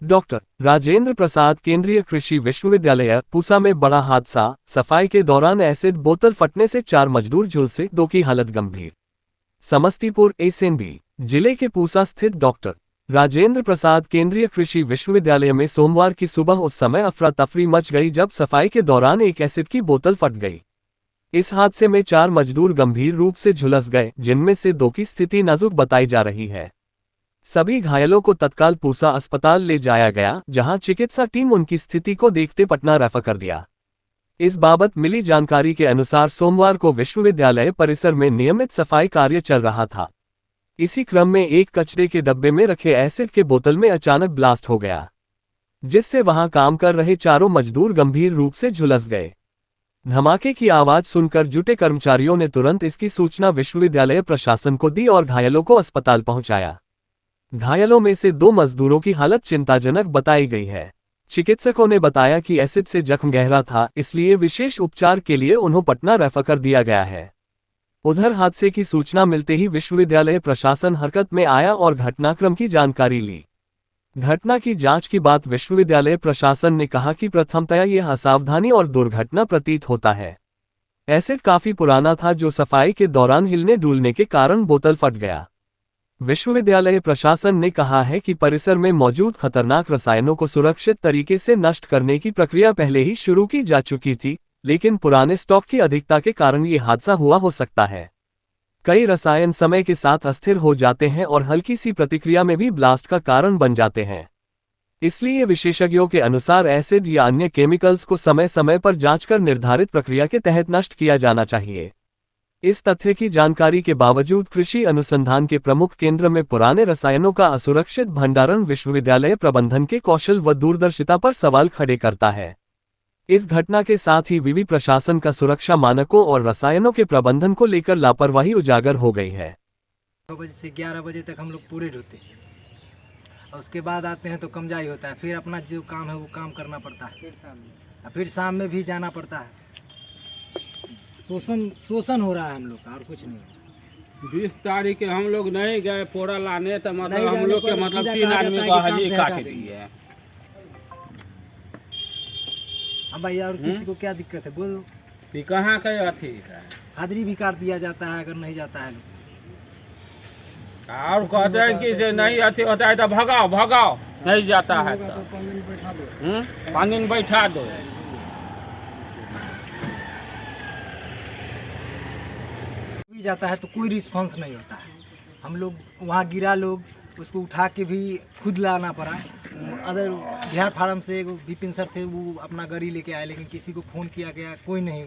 Doctor Rajendra Prasad केंद्रीय कृषि विश्वविद्यालय पूसा में बड़ा हादसा। सफाई के दौरान एसिड बोतल फटने से 4 मजदूर झुलसे, 2 की हालत गंभीर। समस्तीपुर एसएनबी जिले के पूसा स्थित डॉक्टर राजेंद्र प्रसाद केंद्रीय कृषि विश्वविद्यालय में सोमवार की सुबह उस समय अफरा तफरी मच गई जब सफाई के दौरान एक एसिड की बोतल फट गई। इस हादसे में 4 मजदूर गंभीर रूप से झुलस गए, जिनमें से 2 की स्थिति नाजुक बताई जा रही है। सभी घायलों को तत्काल पूसा अस्पताल ले जाया गया, जहां चिकित्सा टीम उनकी स्थिति को देखते पटना रेफर कर दिया। इस बाबत मिली जानकारी के अनुसार सोमवार को विश्वविद्यालय परिसर में नियमित सफाई कार्य चल रहा था। इसी क्रम में एक कचरे के डब्बे में रखे एसिड के बोतल में अचानक ब्लास्ट हो गया, जिससे वहां काम कर रहे 4 मजदूर गंभीर रूप से झुलस गए। धमाके की आवाज सुनकर जुटे कर्मचारियों ने तुरंत इसकी सूचना विश्वविद्यालय प्रशासन को दी और घायलों को अस्पताल पहुंचाया। घायलों में से 2 मजदूरों की हालत चिंताजनक बताई गई है। चिकित्सकों ने बताया कि एसिड से जख्म गहरा था, इसलिए विशेष उपचार के लिए उन्हें पटना रेफर कर दिया गया है। उधर हादसे की सूचना मिलते ही विश्वविद्यालय प्रशासन हरकत में आया और घटनाक्रम की जानकारी ली। घटना की जांच के बाद विश्वविद्यालय प्रशासन ने कहा कि प्रथमतया यह असावधानी और दुर्घटना प्रतीत होता है। एसिड काफी पुराना था, जो सफाई के दौरान हिलने डुलने के कारण बोतल फट गया। विश्वविद्यालय प्रशासन ने कहा है कि परिसर में मौजूद खतरनाक रसायनों को सुरक्षित तरीके से नष्ट करने की प्रक्रिया पहले ही शुरू की जा चुकी थी, लेकिन पुराने स्टॉक की अधिकता के कारण ये हादसा हुआ हो सकता है। कई रसायन समय के साथ अस्थिर हो जाते हैं और हल्की सी प्रतिक्रिया में भी ब्लास्ट का कारण बन जाते हैं। इसलिए विशेषज्ञों के अनुसार एसिड या अन्य केमिकल्स को समय समय पर जांच कर निर्धारित प्रक्रिया के तहत नष्ट किया जाना चाहिए। इस तथ्य की जानकारी के बावजूद कृषि अनुसंधान के प्रमुख केंद्र में पुराने रसायनों का असुरक्षित भंडारण विश्वविद्यालय प्रबंधन के कौशल व दूरदर्शिता पर सवाल खड़े करता है। इस घटना के साथ ही विवि प्रशासन का सुरक्षा मानकों और रसायनों के प्रबंधन को लेकर लापरवाही उजागर हो गई है। 9 बजे से 11 बजे तक हम लोग पूरे ढोते हैं और उसके बाद आते हैं तो कमजाई होता है, फिर अपना जो काम है वो काम करना पड़ता है, फिर शाम में भी जाना पड़ता है। शोषण हो रहा है हम लोग का, और कुछ नहीं। 20 तारीख के हम लोग नहीं गए पोड़ा लाने, तो मतलब हम लोग के मतलब 3 आदमी को हाजिरी काट दिए। अब भैया और किसी को क्या दिक्कत है बोलो? कि कहाँ के अथी है, हाजिरी भी काट दिया जाता है अगर नहीं जाता है। और कहते हैं कि से नहीं अथी होता है तो भगाओ भगाओ, नहीं जाता है तो पानी में बैठा दो। जाता है तो कोई रिस्पांस नहीं होता है। हम लोग वहाँ गिरा, लोग उसको उठा के भी खुद लाना पड़ा। अदर बिहार फार्म से विपिन सर थे, वो अपना गाड़ी लेके आए, लेकिन किसी को फ़ोन किया गया, कोई नहीं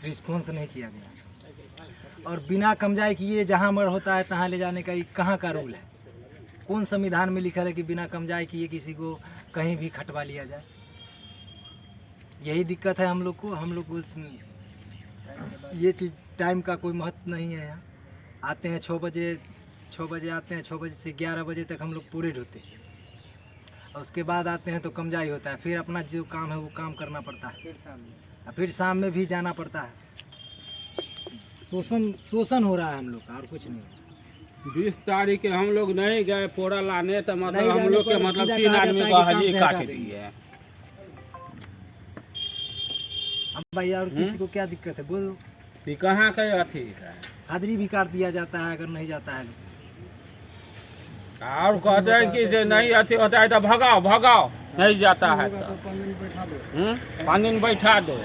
रिस्पॉन्स नहीं किया गया। और बिना कमजाई किए जहाँ मर होता है तहाँ ले जाने का ये कहाँ का रूल है? कौन संविधान में लिखा है कि बिना कमजाई किए किसी को कहीं भी खटवा लिया जाए? यही दिक्कत है हम लोग को। ये चीज़ टाइम का कोई महत्व नहीं है। यहाँ आते हैं 6 बजे आते हैं, 6 बजे से 11 बजे तक हम लोग पूरे ढोते हैं और उसके बाद आते हैं तो कमजाई होता है, फिर अपना जो काम है वो काम करना पड़ता है, फिर शाम में भी जाना पड़ता है। शोषण हो रहा है हम लोग का, और कुछ नहीं। 20 तारीख के हम लोग नहीं गए पोड़ा लाने, तो मतलब हम लोग के मतलब 3 आदमी को हाजिरी काट दिए। अब भैया और किसी को क्या दिक्कत है बोलो? कि कहाँ के अथी है, हाजिरी भी काट दिया जाता है अगर नहीं जाता है। और कहते हैं कि से नहीं अथी होता है तो भगाओ भगाओ, नहीं जाता है तो पानी में बैठा दो।